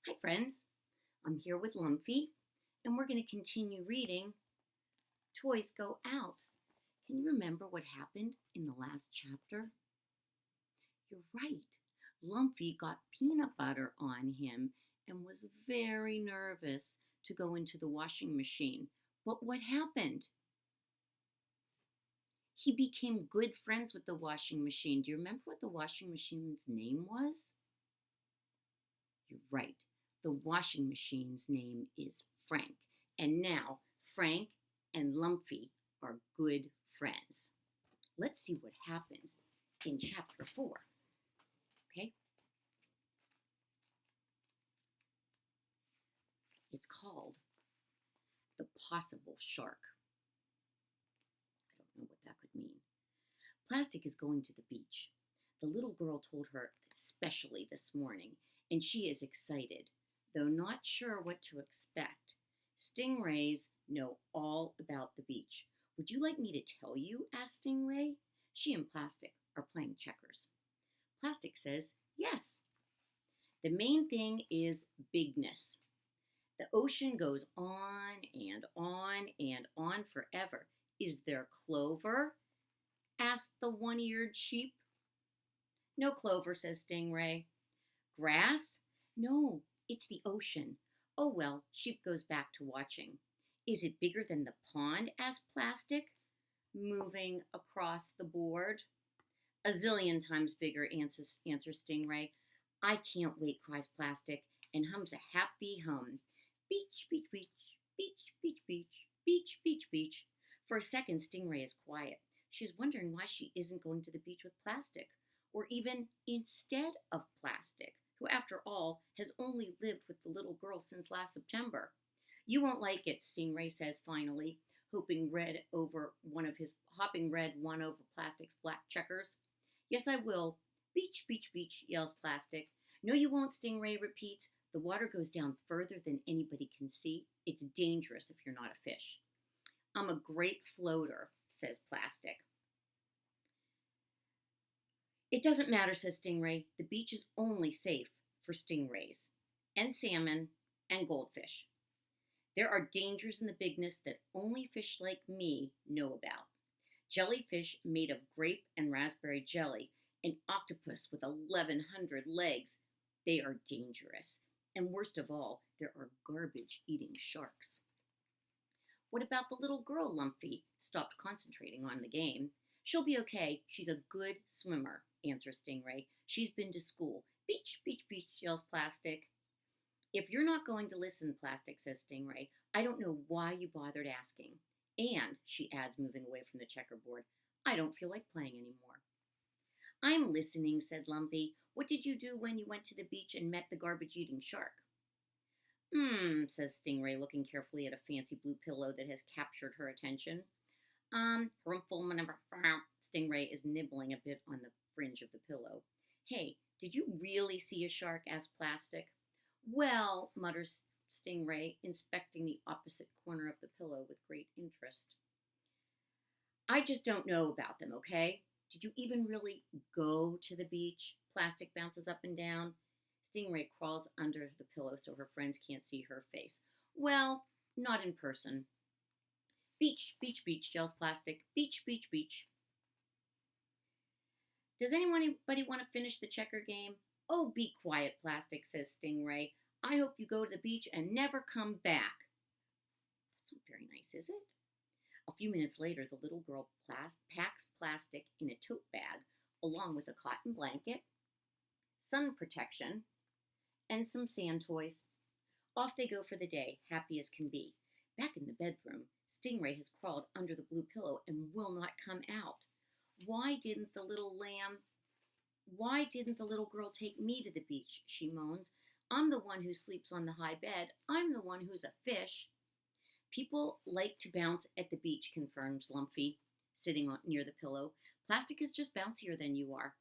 Hi, friends. I'm here with Lumpy, and we're going to continue reading Toys Go Out. Can you remember what happened in the last chapter? You're right. Lumpy got peanut butter on him and was very nervous to go into the washing machine. But what happened? He became good friends with the washing machine. Do you remember what the washing machine's name was? You're right. The washing machine's name is Frank. And now Frank and Lumpy are good friends. Let's see what happens in chapter 4. Okay? It's called The Possible Shark. I don't know what that could mean. Plastic is going to the beach. The little girl told her especially this morning, and she is excited, though not sure what to expect. Stingrays know all about the beach. Would you like me to tell you? Asked Stingray. She and Plastic are playing checkers. Plastic says, yes. The main thing is bigness. The ocean goes on and on and on forever. Is there clover? Asked the one-eared sheep. No clover, says Stingray. Grass? No, it's the ocean. Oh well, sheep goes back to watching. Is it bigger than the pond? Asked Plastic, moving across the board. A zillion times bigger, answers Stingray. I can't wait, cries Plastic, and hums a happy hum. Beach, beach, beach, beach, beach, beach, beach, beach, beach. For a second, Stingray is quiet. She's wondering why she isn't going to the beach with Plastic, or even instead of Plastic, who, after all, has only lived with the little girl since last September. You won't like it, Stingray says finally, hopping red one over Plastic's black checkers. Yes, I will. Beach, beach, beach, yells Plastic. No, you won't, Stingray repeats. The water goes down further than anybody can see. It's dangerous if you're not a fish. I'm a great floater, says Plastic. It doesn't matter, says Stingray. The beach is only safe for stingrays and salmon and goldfish. There are dangers in the bigness that only fish like me know about. Jellyfish made of grape and raspberry jelly, an octopus with 1,100 legs. They are dangerous. And worst of all, there are garbage-eating sharks. What about the little girl? Lumpy stopped concentrating on the game. She'll be okay. She's a good swimmer, answers Stingray. She's been to school. Beach, beach, beach, yells Plastic. If you're not going to listen, Plastic, says Stingray, I don't know why you bothered asking. And, she adds, moving away from the checkerboard, I don't feel like playing anymore. I'm listening, said Lumpy. What did you do when you went to the beach and met the garbage-eating shark? Says Stingray, looking carefully at a fancy blue pillow that has captured her attention. Stingray is nibbling a bit on the fringe of the pillow. Hey, did you really see a shark? Asked Plastic. Well, mutters Stingray, inspecting the opposite corner of the pillow with great interest. I just don't know about them, okay? Did you even really go to the beach? Plastic bounces up and down. Stingray crawls under the pillow so her friends can't see her face. Well, not in person. Beach, beach, beach, yells Plastic. Beach, beach, beach. Does anybody want to finish the checker game? Oh, be quiet, Plastic, says Stingray. I hope you go to the beach and never come back. That's not very nice, is it? A few minutes later, the little girl packs Plastic in a tote bag, along with a cotton blanket, sun protection, and some sand toys. Off they go for the day, happy as can be. Back in the bedroom, Stingray has crawled under the blue pillow and will not come out. Why didn't the little girl take me to the beach? She moans. I'm the one who sleeps on the high bed. I'm the one who's a fish. People like to bounce at the beach, confirms Lumpy, sitting near the pillow. Plastic is just bouncier than you are.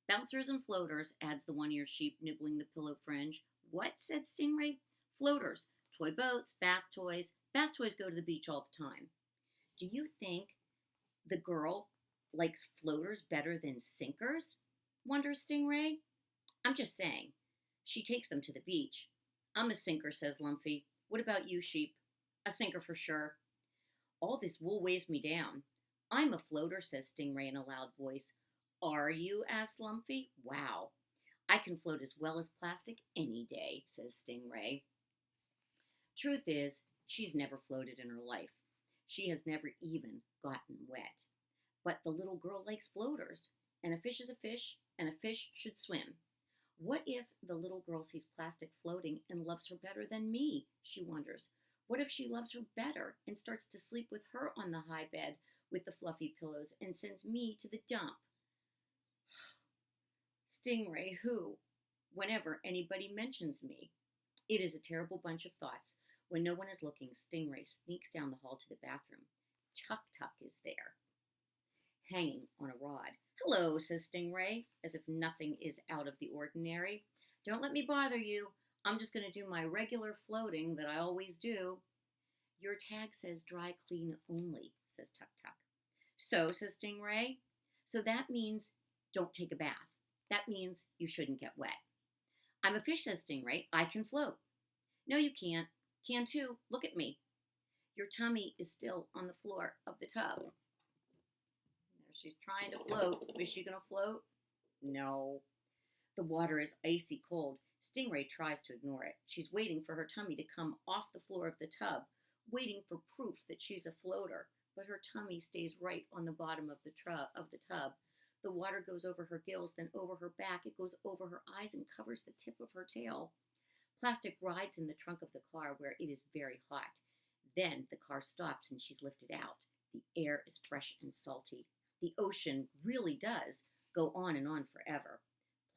Bouncers and floaters, adds the one-eared sheep, nibbling the pillow fringe. What? Said Stingray. Floaters, toy boats, bath toys. Bath toys go to the beach all the time. Do you think the girl likes floaters better than sinkers? Wonders Stingray. I'm just saying. She takes them to the beach. I'm a sinker, says Lumpy. What about you, Sheep? A sinker for sure. All this wool weighs me down. I'm a floater, says Stingray in a loud voice. Are you? Asks Lumpy. Wow. I can float as well as plastic any day, says Stingray. Truth is, she's never floated in her life. She has never even gotten wet. But the little girl likes floaters, and a fish is a fish, and a fish should swim. What if the little girl sees plastic floating and loves her better than me? She wonders. What if she loves her better and starts to sleep with her on the high bed with the fluffy pillows and sends me to the dump? Stingray, who? Whenever anybody mentions me. It is a terrible bunch of thoughts. When no one is looking, Stingray sneaks down the hall to the bathroom. Tuk Tuk is there, hanging on a rod. Hello, says Stingray, as if nothing is out of the ordinary. Don't let me bother you. I'm just going to do my regular floating that I always do. Your tag says dry clean only, says Tuk Tuk. So, says Stingray, so that means don't take a bath. That means you shouldn't get wet. I'm a fish, says Stingray. I can float. No, you can't. Can too. Look at me. Your tummy is still on the floor of the tub. She's trying to float. Is she going to float? No. The water is icy cold. Stingray tries to ignore it. She's waiting for her tummy to come off the floor of the tub, waiting for proof that she's a floater. But her tummy stays right on the bottom of the tub. The water goes over her gills, then over her back. It goes over her eyes and covers the tip of her tail. Plastic rides in the trunk of the car where it is very hot. Then the car stops and she's lifted out. The air is fresh and salty. The ocean really does go on and on forever.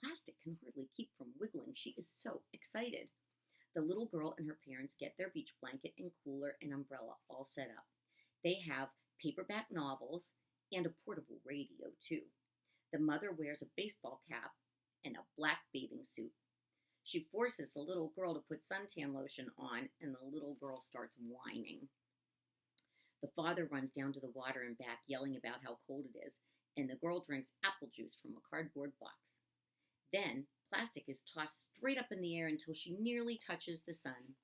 Plastic can hardly keep from wiggling. She is so excited. The little girl and her parents get their beach blanket and cooler and umbrella all set up. They have paperback novels and a portable radio, too. The mother wears a baseball cap and a black bathing suit. She forces the little girl to put suntan lotion on, and the little girl starts whining. The father runs down to the water and back, yelling about how cold it is, and the girl drinks apple juice from a cardboard box. Then, Plastic is tossed straight up in the air until she nearly touches the sun.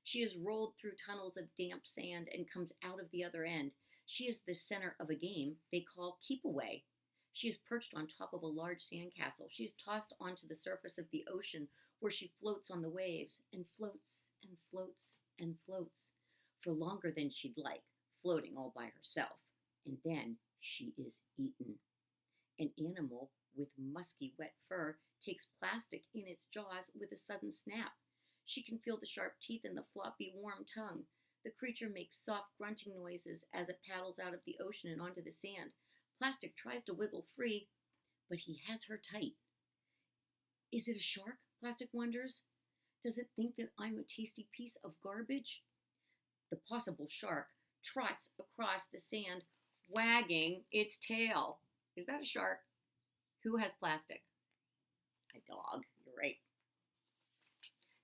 She is rolled through tunnels of damp sand and comes out of the other end. She is the center of a game they call Keep Away. She is perched on top of a large sandcastle. She is tossed onto the surface of the ocean, where she floats on the waves and floats and floats and floats for longer than she'd like, floating all by herself. And then she is eaten. An animal with musky wet fur takes Plastic in its jaws with a sudden snap. She can feel the sharp teeth and the floppy, warm tongue. The creature makes soft grunting noises as it paddles out of the ocean and onto the sand. Plastic tries to wiggle free, but he has her tight. Is it a shark? Plastic wonders. Does it think that I'm a tasty piece of garbage? The possible shark trots across the sand, wagging its tail. Is that a shark? Who has Plastic? A dog. You're right.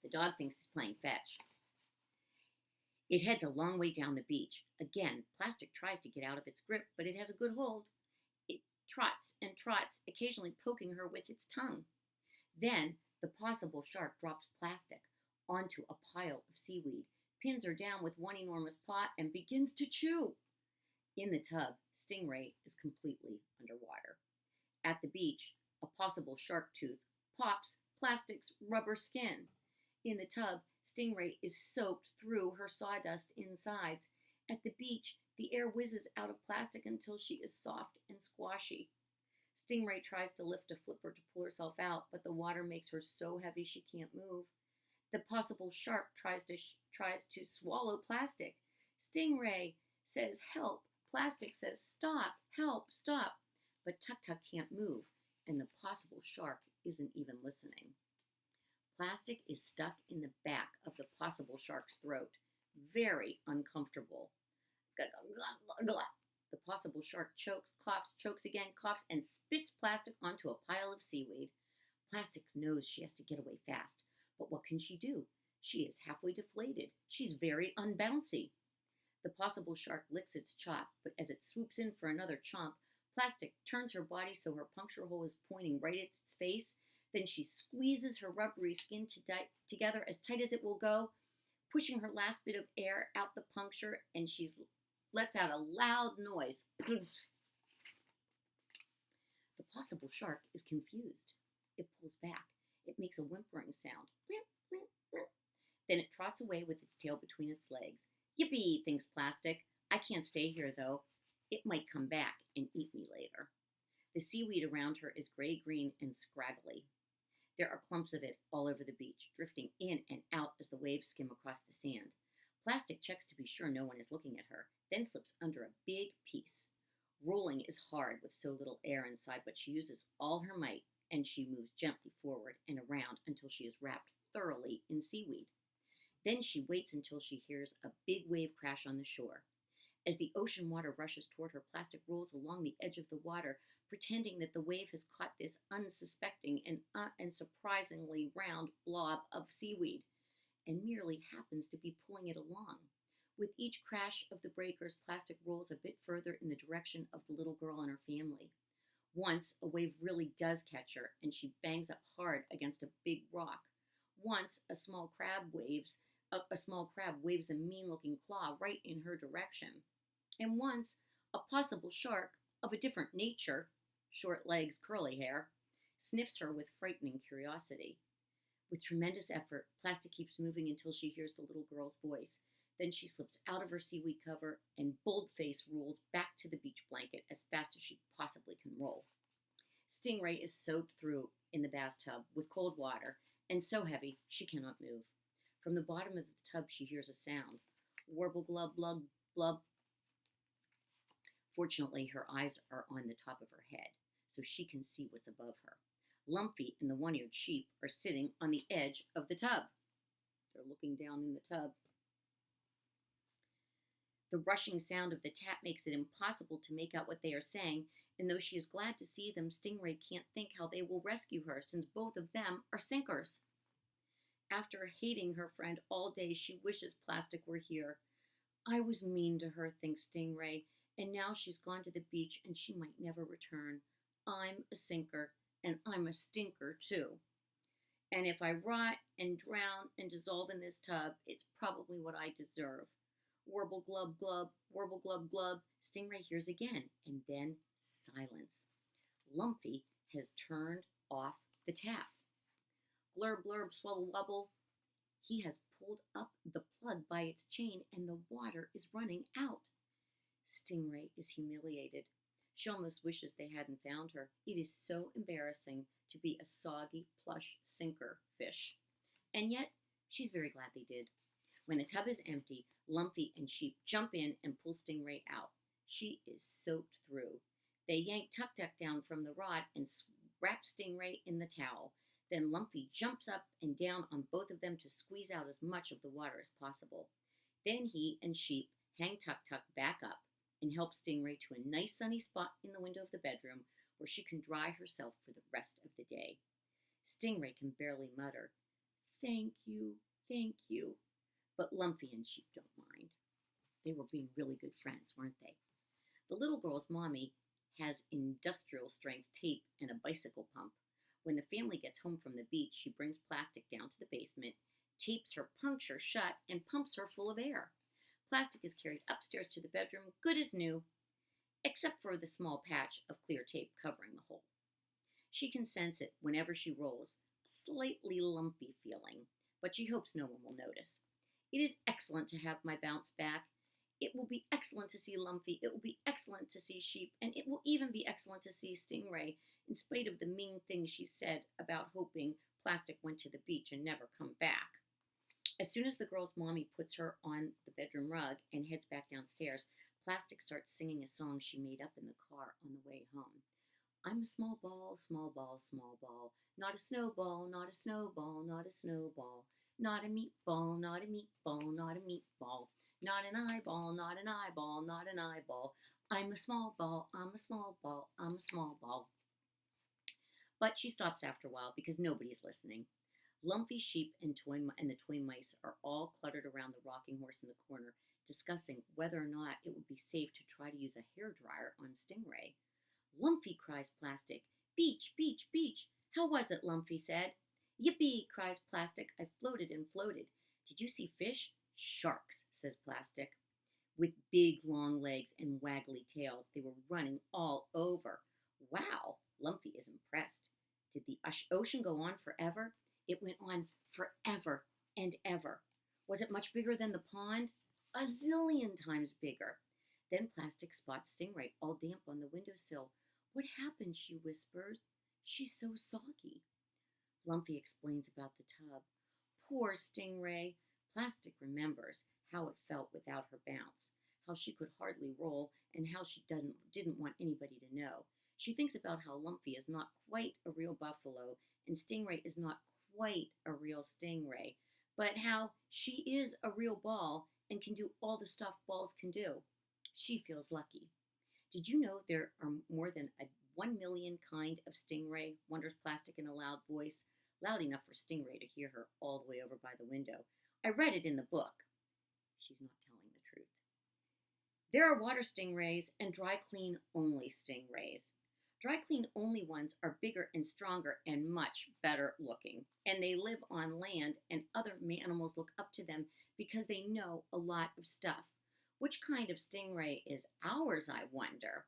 The dog thinks it's playing fetch. It heads a long way down the beach. Again, Plastic tries to get out of its grip, but it has a good hold. It trots and trots, occasionally poking her with its tongue. Then the possible shark drops Plastic onto a pile of seaweed, pins her down with one enormous paw, and begins to chew. In the tub, Stingray is completely underwater. At the beach, a possible shark tooth pops Plastic's rubber skin. In the tub, Stingray is soaked through her sawdust insides. At the beach, the air whizzes out of Plastic until she is soft and squashy. Stingray tries to lift a flipper to pull herself out, but the water makes her so heavy she can't move. The possible shark tries to swallow Plastic. Stingray says, "Help." Plastic says, "Stop, help, stop." But Tuk Tuk can't move, and the possible shark isn't even listening. Plastic is stuck in the back of the possible shark's throat. Very uncomfortable. The possible shark chokes, coughs, chokes again, coughs, and spits Plastic onto a pile of seaweed. Plastic knows she has to get away fast. But what can she do? She is halfway deflated. She's very unbouncy. The possible shark licks its chop, but as it swoops in for another chomp, Plastic turns her body so her puncture hole is pointing right at its face. Then she squeezes her rubbery skin together as tight as it will go, pushing her last bit of air out the puncture, and she lets out a loud noise. The possible shark is confused. It pulls back. It makes a whimpering sound. Then it trots away with its tail between its legs. Yippee, thinks Plastic. I can't stay here, though. It might come back and eat me later. The seaweed around her is gray-green and scraggly. There are clumps of it all over the beach, drifting in and out as the waves skim across the sand. Plastic checks to be sure no one is looking at her, then slips under a big piece. Rolling is hard with so little air inside, but she uses all her might, and she moves gently forward and around until she is wrapped thoroughly in seaweed. Then she waits until she hears a big wave crash on the shore. As the ocean water rushes toward her, Plastic rolls along the edge of the water, pretending that the wave has caught this unsuspecting and surprisingly round blob of seaweed, and merely happens to be pulling it along. With each crash of the breakers, Plastic rolls a bit further in the direction of the little girl and her family. Once, a wave really does catch her, and she bangs up hard against a big rock. Once, a small crab waves a mean-looking claw right in her direction. And once, a possible shark of a different nature, short legs, curly hair, sniffs her with frightening curiosity. With tremendous effort, Plastic keeps moving until she hears the little girl's voice. Then she slips out of her seaweed cover and bold-faced rolls back to the beach blanket as fast as she possibly can roll. Stingray is soaked through in the bathtub with cold water and so heavy she cannot move. From the bottom of the tub she hears a sound. Warble, glub, blub, blub. Fortunately, her eyes are on the top of her head, so she can see what's above her. Lumpy and the one-eared sheep are sitting on the edge of the tub. They're looking down in the tub. The rushing sound of the tap makes it impossible to make out what they are saying, and though she is glad to see them, Stingray can't think how they will rescue her, since both of them are sinkers. After hating her friend all day, she wishes Plastic were here. I was mean to her, thinks Stingray, and now she's gone to the beach and she might never return. I'm a sinker, and I'm a stinker too. And if I rot and drown and dissolve in this tub, it's probably what I deserve. Warble, glub, glub, warble, glub, glub. Stingray hears again, and then silence. Lumpy has turned off the tap. Blurb, blurb, swabble, wobble. He has pulled up the plug by its chain, and the water is running out. Stingray is humiliated. She almost wishes they hadn't found her. It is so embarrassing to be a soggy, plush sinker fish. And yet, she's very glad they did. When the tub is empty, Lumpy and Sheep jump in and pull Stingray out. She is soaked through. They yank Tuk Tuk down from the rod and wrap Stingray in the towel. Then Lumpy jumps up and down on both of them to squeeze out as much of the water as possible. Then he and Sheep hang Tuk Tuk back up and help Stingray to a nice sunny spot in the window of the bedroom where she can dry herself for the rest of the day. Stingray can barely mutter, thank you, but Lumpy and Sheep don't mind. They were being really good friends, weren't they? The little girl's mommy has industrial strength tape and a bicycle pump. When the family gets home from the beach, she brings Plastic down to the basement, tapes her puncture shut, and pumps her full of air. Plastic is carried upstairs to the bedroom, good as new, except for the small patch of clear tape covering the hole. She can sense it whenever she rolls, a slightly lumpy feeling, but she hopes no one will notice. It is excellent to have my bounce back. It will be excellent to see Lumpy. It will be excellent to see Sheep, and it will even be excellent to see Stingray, in spite of the mean things she said about hoping Plastic went to the beach and never come back. As soon as the girl's mommy puts her on the bedroom rug and heads back downstairs, Plastic starts singing a song she made up in the car on the way home. I'm a small ball, small ball, small ball, not a snowball, not a snowball, not a snowball, not a meatball, not a meatball, not a meatball, not an eyeball, not an eyeball, not an eyeball. I'm a small ball, I'm a small ball, I'm a small ball. But she stops after a while because nobody's listening. Lumpy, Sheep, and the toy mice are all cluttered around the rocking horse in the corner, discussing whether or not it would be safe to try to use a hairdryer on Stingray. Lumpy, cries Plastic, beach, beach, beach. How was it? Lumpy said. Yippee, cries Plastic. I floated and floated. Did you see fish? Sharks, says Plastic. With big long legs and waggly tails, they were running all over. Wow, Lumpy is impressed. Did the ocean go on forever? It went on forever and ever. Was it much bigger than the pond? A zillion times bigger. Then Plastic spots Stingray all damp on the windowsill. What happened? She whispers. She's so soggy. Lumpy explains about the tub. Poor Stingray. Plastic remembers how it felt without her bounce, how she could hardly roll, and how she didn't want anybody to know. She thinks about how Lumpy is not quite a real buffalo, and Stingray is not quite a real stingray, but how she is a real ball and can do all the stuff balls can do. She feels lucky. Did you know there are more than 1 million kind of stingray? Wonders Plastic in a loud voice, loud enough for Stingray to hear her all the way over by the window. I read it in the book. She's not telling the truth. There are water stingrays and dry clean only stingrays. Dry clean only ones are bigger and stronger and much better looking, and they live on land, and other animals look up to them because they know a lot of stuff. Which kind of stingray is ours, I wonder?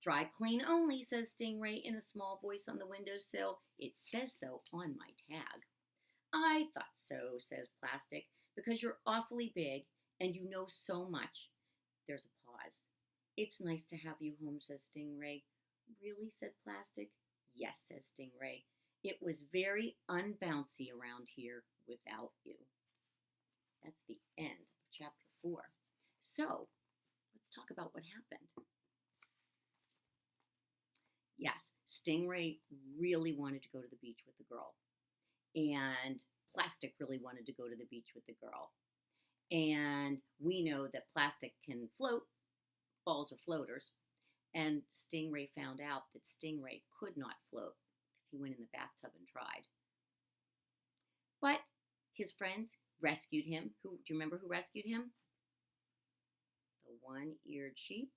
Dry clean only, says Stingray in a small voice on the windowsill. It says so on my tag. I thought so, says Plastic, because you're awfully big and you know so much. There's a pause. It's nice to have you home, says Stingray. Really, said Plastic. Yes, says Stingray. It was very unbouncy around here without you. That's the end of chapter 4. So, let's talk about what happened. Yes, Stingray really wanted to go to the beach with the girl. And Plastic really wanted to go to the beach with the girl. And we know that Plastic can float. Balls are floaters. And Stingray found out that Stingray could not float because he went in the bathtub and tried. But his friends rescued him. Do you remember who rescued him? The one-eared sheep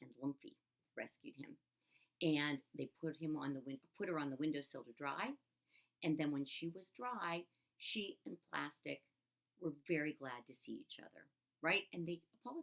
and Lumpy rescued him. And they put her on the windowsill to dry. And then when she was dry, she and Plastic were very glad to see each other, right? And they apologized.